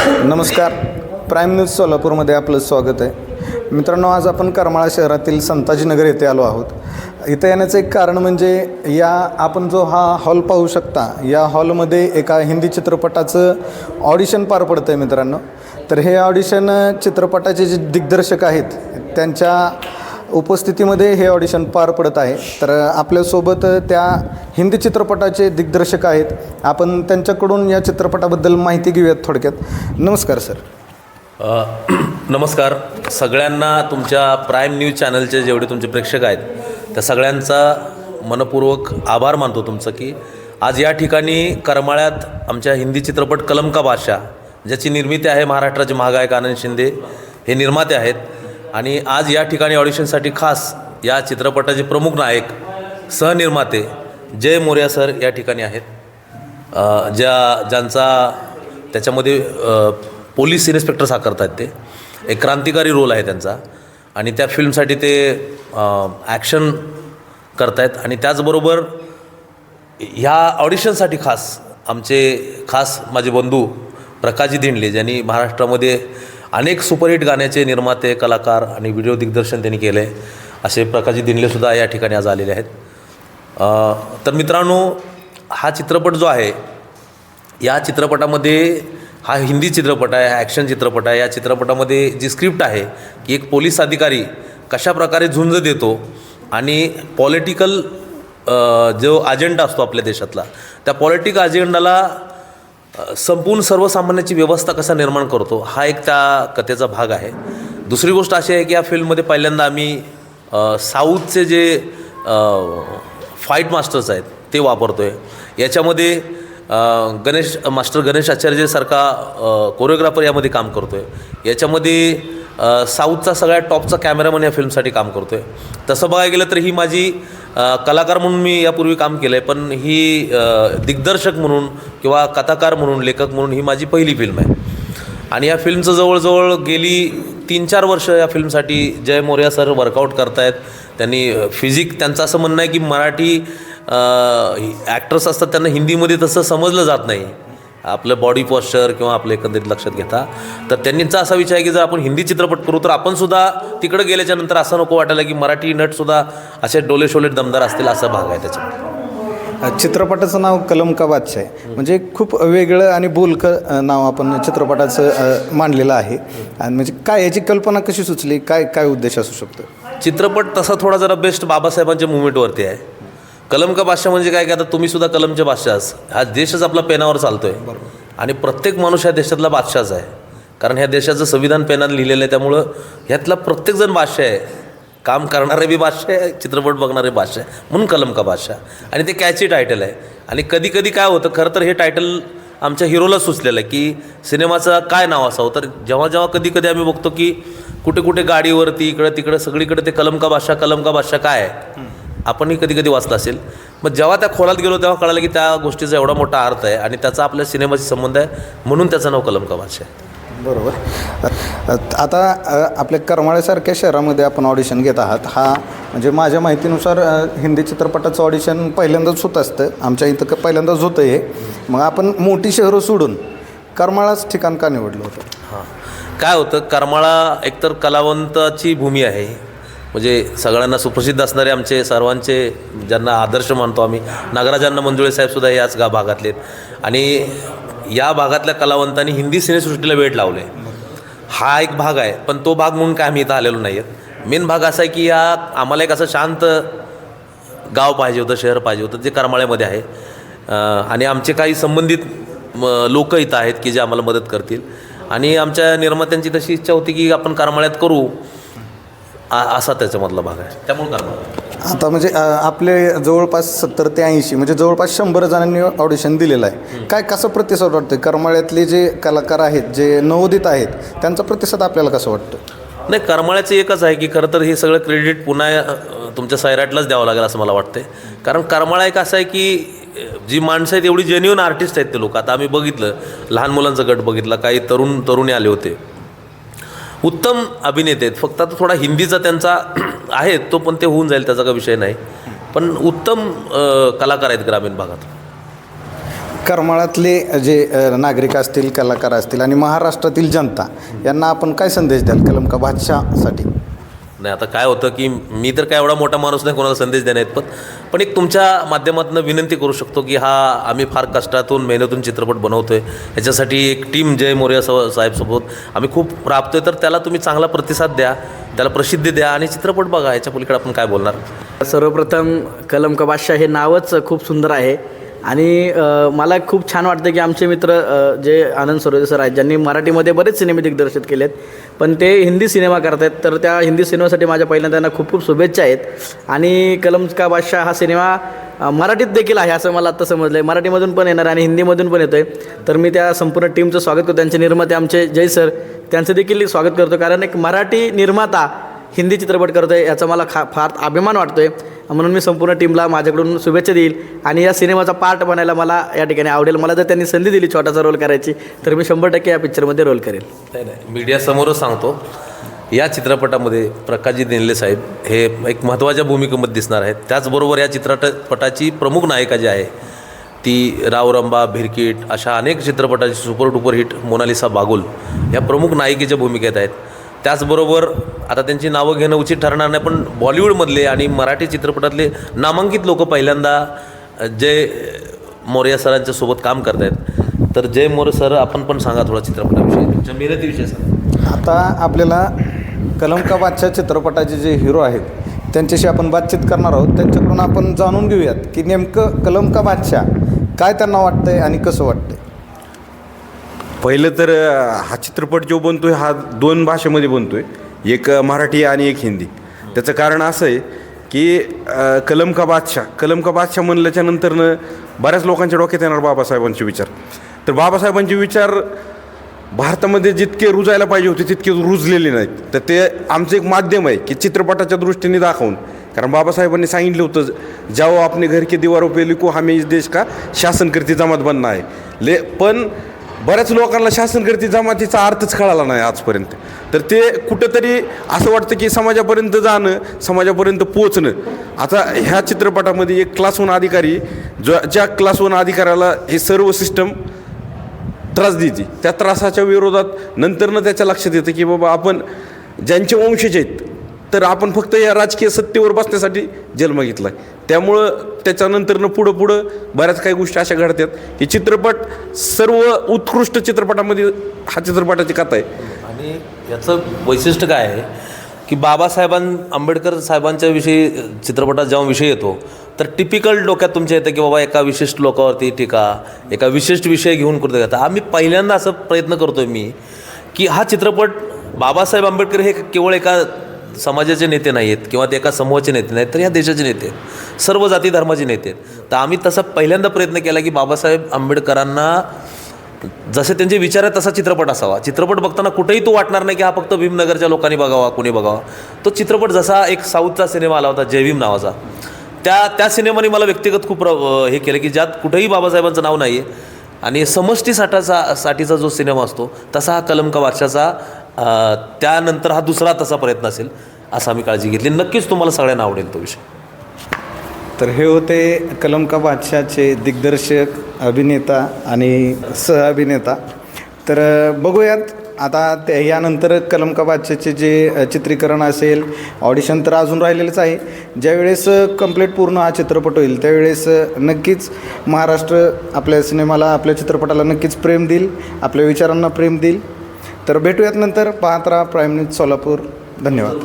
नमस्कार. Prime news सोलापूरमध्ये आपलं स्वागत आहे. मित्रांनो, आज आपण करमाळा शहरातील संताजीनगर येथे आलो आहोत. इथं येण्याचं एक कारण म्हणजे आपण जो हा हॉल पाहू शकता, या हॉलमध्ये एका हिंदी चित्रपटाचं ऑडिशन पार पडतं आहे मित्रांनो. तर हे ऑडिशन चित्रपटाचे जे दिग्दर्शक आहेत त्यांच्या उपस्थितीमध्ये हे ऑडिशन पार पडत आहे. तर आपल्यासोबत त्या हिंदी चित्रपटाचे दिग्दर्शक आहेत. आपण त्यांच्याकडून या चित्रपटाबद्दल माहिती घेऊयात थोडक्यात. नमस्कार सर. नमस्कार सगळ्यांना. तुमच्या प्राईम न्यूज चॅनलचे जेवढे तुमचे प्रेक्षक आहेत त्या सगळ्यांचा मनपूर्वक आभार मानतो तुमचं, की आज या ठिकाणी करमाळ्यात आमच्या हिंदी चित्रपट कलम का बादशाह, ज्याची निर्मिती आहे महाराष्ट्राचे महागायक आनंद शिंदे हे निर्माते आहेत. आणि आज या ठिकाणी ऑडिशनसाठी खास या चित्रपटाचे प्रमुख नायक सहनिर्माते जय मोर्या सर या ठिकाणी आहेत. ज्यांचा त्याच्यामध्ये पोलीस इन्स्पेक्टर साकारत आहेत. ते एक क्रांतिकारी रोल आहे त्यांचा आणि त्या फिल्मसाठी ते ॲक्शन करत आहेत. आणि त्याचबरोबर ह्या ऑडिशनसाठी खास माझे बंधू प्रकाशजी दिंडले, ज्यांनी महाराष्ट्रामध्ये अनेक सुपरहिट गाण्याचे निर्माते, कलाकार आणि व्हिडिओ दिग्दर्शन त्यांनी केले, असे प्रकाशजी दिंडलेसुद्धा या ठिकाणी आज आलेले आहेत. तर मित्रांनो, हा चित्रपट जो आहे, या चित्रपटामध्ये हा हिंदी चित्रपट आहे, ॲक्शन चित्रपट आहे. या चित्रपटामध्ये जी स्क्रिप्ट आहे की एक पोलीस अधिकारी कशा प्रकारे झुंज देतो आणि पॉलिटिकल जो अजेंडा असतो आपल्या देशातला, त्या पॉलिटिकल अजेंडाला संपूर्ण सर्वसामान्याची व्यवस्था कसा निर्माण करतो, हा एक त्या कथेचा भाग आहे. दुसरी गोष्ट अशी आहे की या फिल्ममध्ये पहिल्यांदा आम्ही साऊथचे जे फाईट मास्टर्स आहेत ते वापरतो आहे. याच्यामध्ये गणेश आचार्यसारखा कोरिओग्राफर यामध्ये काम करतो आहे. याच्यामध्ये साऊथचा सगळ्यात टॉपचा कॅमेरामन या फिल्मसाठी काम करतो आहे. तसं बघायला गेलं तर ही माझी कलाकार म्हणून मी यापूर्वी काम केलं आहे, पण ही दिग्दर्शक म्हणून किंवा कथाकार म्हणून, लेखक म्हणून ही माझी पहिली फिल्म आहे. आणि या फिल्मचं जवळजवळ गेली 3-4 वर्ष या फिल्मसाठी जय मोर्या सर वर्कआउट करत आहेत. त्यांनी त्यांचं असं म्हणणं आहे की मराठी ॲक्टर्स असतात त्यांना हिंदीमध्ये तसं समजलं जात नाही, आपलं बॉडी पॉश्चर किंवा आपलं एकंदरीत लक्षात घेता. तर त्यांचा असा विचार आहे की जर आपण हिंदी चित्रपट करू तर आपणसुद्धा तिकडं गेल्याच्यानंतर असं नको वाटायला की मराठी नटसुद्धा असे डोले दमदार असतील, असा भाग आहे त्याच्यामध्ये. चित्रपटाचं नाव कलम का बादशाह आहे, म्हणजे खूप वेगळं आणि बोलकं नाव आपण चित्रपटाचं मांडलेलं आहे. आणि म्हणजे काय याची कल्पना कशी सुचली, काय उद्देश असू शकतो? चित्रपट तसा थोडा जरा बेस्ट बाबासाहेबांच्या मुवमेंटवरती आहे. कलम का बादशाह म्हणजे काय की आता तुम्हीसुद्धा कलमचे बादशाहच. हा देशच आपला पेनावर चालतो आहे आणि प्रत्येक माणूस ह्या देशातला बादशाहच आहे, कारण ह्या देशाचं संविधान पेनानं लिहिलेलं आहे. त्यामुळं ह्यातला प्रत्येकजण बादशाह आहे. काम करणारे बी बादशाह आहे, चित्रपट बघणारे बादशाह आहे, म्हणून कलम का बादशाह. आणि ते कॅची टायटल आहे. आणि कधी काय होतं, खरं तर हे टायटल आमच्या हिरोला सुचलेलं आहे की सिनेमाचं काय नाव असावं. तर जेव्हा कधी आम्ही बघतो की कुठे गाडीवरती इकडं सगळीकडे ते कलम का बादशाह काय आहे, आपणही कधी वाचलं असेल. मग जेव्हा त्या खोलात गेलो तेव्हा कळालं की त्या गोष्टीचा एवढा मोठा अर्थ आहे आणि त्याचा आपल्या सिनेमाशी संबंध आहे, म्हणून त्याचं नाव कलम का बादशाह आहे. बरोबर. आता आपल्या करमाळ्यासारख्या शहरामध्ये आपण ऑडिशन घेत आहात. हा म्हणजे माझ्या माहितीनुसार हिंदी चित्रपटाचं ऑडिशन पहिल्यांदाच होत असतं. आमच्या इथं पहिल्यांदाच होतं हे. मग आपण मोठी शहरं सोडून करमाळाच ठिकाण का निवडलं होतं? हां, काय होतं, करमाळा एकतर कलावंताची भूमी आहे. म्हणजे सगळ्यांना सुप्रसिद्ध असणारे आमचे सर्वांचे ज्यांना आदर्श मानतो आम्ही, नागराजांना मंजुळे साहेबसुद्धा याच भागातले आहेत. आणि या भागातल्या कलावंतांनी हिंदी सिनेसृष्टीला वेळ लावले. हा एक भाग आहे, पण तो भाग म्हणून काय आम्ही इथं आलेलो नाही आहेत. मेन भाग असा आहे की आम्हाला एक असं शांत गाव पाहिजे होतं, शहर पाहिजे होतं, जे करमाळ्यामध्ये आहे. आणि आमचे काही संबंधित लोक इथं आहेत की जे आम्हाला मदत करतील. आणि आमच्या निर्मात्यांची तशी इच्छा होती की आपण करमाळ्यात करू, असा त्याच्यामधला भाग आहे. त्यामुळे करमाळा. आता म्हणजे आपले जवळपास 70 ते 80 म्हणजे जवळपास 100 जणांनी ऑडिशन दिलेलं आहे. कसं प्रतिसाद वाटतं? करमाळ्यातले जे कलाकार आहेत, जे नवोदित आहेत, त्यांचा प्रतिसाद आपल्याला कसं वाटतं? नाही, करमाळ्याचं एकच आहे की खरं तर हे सगळं क्रेडिट पुन्हा तुमच्या सैराटलाच द्यावं लागेल असं मला वाटतं. कारण करमाळा एक असं आहे की जी माणसं आहेत एवढी जेन्युइन आर्टिस्ट आहेत ते लोक. आता आम्ही बघितलं, लहान मुलांचा गट बघितला, काही तरुणी आले होते, उत्तम अभिनेते आहेत. फक्त आता थोडा हिंदीचा त्यांचा आहे तो, पण ते होऊन जाईल, त्याचा काही विषय नाही. पण उत्तम कलाकार आहेत ग्रामीण भागात. करमाळातले जे नागरिक असतील, कलाकार असतील आणि महाराष्ट्रातील जनता यांना आपण काय संदेश द्याल कलम का बादशाहसाठी? नाही, आता काय होतं की मी तर काय एवढा मोठा माणूस नाही कोणाला संदेश देण्यात, पण एक तुमच्या माध्यमातून विनंती करू शकतो की आम्ही फार कष्टातून मेहनतून चित्रपट बनवतो आहे. ह्याच्यासाठी एक टीम जय मोरया साहेबसोबत आम्ही खूप राबतो आहे. तर त्याला तुम्ही चांगला प्रतिसाद द्या, त्याला प्रसिद्धी द्या आणि चित्रपट बघा. याच्या पलीकडे आपण काय बोलणार. सर्वप्रथम कलम का बादशाह हे नावच खूप सुंदर आहे आणि मला खूप छान वाटतं की आमचे मित्र जे आनंद सरोदे सर आहेत, ज्यांनी मराठीमध्ये बरेच सिनेमे दिग्दर्शित केलेत, पण ते हिंदी सिनेमा करत आहेत. तर त्या हिंदी सिनेमासाठी माझ्या पहिल्यांदा त्यांना खूप खूप शुभेच्छा आहेत. आणि कलम का बादशाह हा सिनेमा मराठीत देखील आहे असं मला आत्ता समजलं आहे. मराठीमधून पण येणार आणि हिंदीमधून पण येतो आहे. तर मी त्या संपूर्ण टीमचं स्वागत करतो. त्यांचे निर्माते आमचे जय सर, त्यांचं देखील स्वागत करतो. कारण एक मराठी निर्माता हिंदी चित्रपट करतो आहे याचा मला फार अभिमान वाटतो आहे. म्हणून मी संपूर्ण टीमला माझ्याकडून शुभेच्छा देईल आणि या सिनेमाचा पार्ट बनायला मला या ठिकाणी आवडेल. मला जर त्यांनी संधी दिली छोटासा रोल करायची तर मी 100% या पिक्चरमध्ये रोल करेल. नाही, मीडियासमोरच सांगतो, या चित्रपटामध्ये प्रकाशजी देनले साहेब हे एक महत्त्वाच्या भूमिकेमध्ये दिसणार आहेत. त्याचबरोबर या चित्रपटाची प्रमुख नायिका जी आहे ती राव रंबा, भिरकीट अशा अनेक चित्रपटाची super duper hit Monalisa Bagul या प्रमुख नायिकेच्या भूमिकेत आहेत. त्याचबरोबर आता त्यांची नावं घेणं उचित ठरणार नाही, पण बॉलिवूडमधले आणि मराठी चित्रपटातले नामांकित लोक पहिल्यांदा जय मोरया सरांच्या सोबत काम करत आहेत. तर जय मोरे सर, आपण पण सांगा थोडा चित्रपटाविषयी, तुमच्या मेहनतीविषयी सांगा. आता आपल्याला कलम का बादशाह चित्रपटाचे जे हिरो आहेत त्यांच्याशी आपण बातचीत करणार आहोत. त्यांच्याकडून आपण जाणून घेऊयात की नेमकं कलम का बादशाह काय त्यांना वाटतंय आणि कसं वाटतंय. पहिलं तर हा चित्रपट जो बनतो आहे हा 2 भाषेमध्ये बनतो आहे, एक मराठी आणि एक हिंदी. त्याचं कारण असं आहे की कलम का बादशाह म्हणल्याच्या नंतरनं बऱ्याच लोकांच्या डोक्यात येणार बाबासाहेबांचे विचार. तर बाबासाहेबांचे विचार भारतामध्ये जितके रुजायला पाहिजे होते तितके रुजलेले नाहीत. तर ते आमचं एक माध्यम आहे की चित्रपटाच्या दृष्टीने दाखवून, कारण बाबासाहेबांनी सांगितलं होतं जाओ आपने घर के दीवारों पे लिखो हमें इस देश का शासन करती जमात बनना आहे. पण बऱ्याच लोकांना शासन करती जमातीचा अर्थच कळाला नाही आजपर्यंत. तर ते कुठंतरी असं वाटतं की समाजापर्यंत जाणं, समाजापर्यंत पोचणं. आता ह्या चित्रपटामध्ये एक क्लास 1 अधिकारी ज्या क्लास 1 अधिकाऱ्याला हे सर्व सिस्टम त्रास देते, त्या त्रासाच्या विरोधात नंतरनं त्याच्या लक्षात येतं की बाबा आपण ज्यांचे वंशज आहेत तर आपण फक्त या राजकीय सत्तेवर बसण्यासाठी जन्म घेतला आहे. त्यामुळं त्याच्यानंतरनं पुढं बऱ्याच काही गोष्टी अशा घडतात की चित्रपट सर्व उत्कृष्ट चित्रपटामध्ये हा चित्रपटाची कथा आहे. आणि याचं वैशिष्ट्य काय आहे की आंबेडकर साहेबांच्या विषयी चित्रपटात जेव्हा विषय येतो तर टिपिकल डोक्यात तुमच्या येतं की बाबा एका विशिष्ट लोकावरती टीका, एका विशिष्ट विषय घेऊन करतो जातं. आम्ही पहिल्यांदा असं प्रयत्न करतो आहे मी की हा चित्रपट बाबासाहेब आंबेडकर हे केवळ एका समाजाचे नेते नाही आहेत किंवा ते एका समूहाचे नेते नाहीत, तर या देशाचे नेते आहेत, सर्व जाती धर्माचे नेते आहेत. तर आम्ही तसा पहिल्यांदा प्रयत्न केला की बाबासाहेब आंबेडकरांना जसे त्यांचे विचार आहेत तसा चित्रपट असावा. चित्रपट बघताना कुठेही तो वाटणार नाही की हा फक्त भीमनगरच्या लोकांनी बघावा, कोणी बघावा. तो चित्रपट जसा एक साऊथचा सिनेमा आला होता जय भीम नावाचा, त्या सिनेमाने मला व्यक्तिगत खूप हे केलं की ज्यात कुठेही बाबासाहेबांचं नाव नाही आहे आणि समष्टीसाठीचा जो सिनेमा असतो तसा हा कलम का बादशाहचा त्यानंतर हा दुसरा तसा प्रयत्न असेल असं आम्ही काळजी घेतली. नक्कीच तुम्हाला सगळ्यांना आवडेल तो विषय. तर हे होते कलम का बादशाहचे दिग्दर्शक, अभिनेता आणि सहअभिनेता. तर बघूयात आता ते यानंतर कलम का बादशाहचे जे चित्रीकरण असेल, ऑडिशन तर अजून राहिलेलंच आहे. ज्यावेळेस कंप्लीट पूर्ण हा चित्रपट होईल त्यावेळेस नक्कीच महाराष्ट्र आपल्या सिनेमाला, आपल्या चित्रपटाला नक्कीच प्रेम देईल, आपल्या विचारांना प्रेम देईल. तर भेटूयात नंतर. पाहत राहा प्राईम न्यूज सोलापूर. धन्यवाद.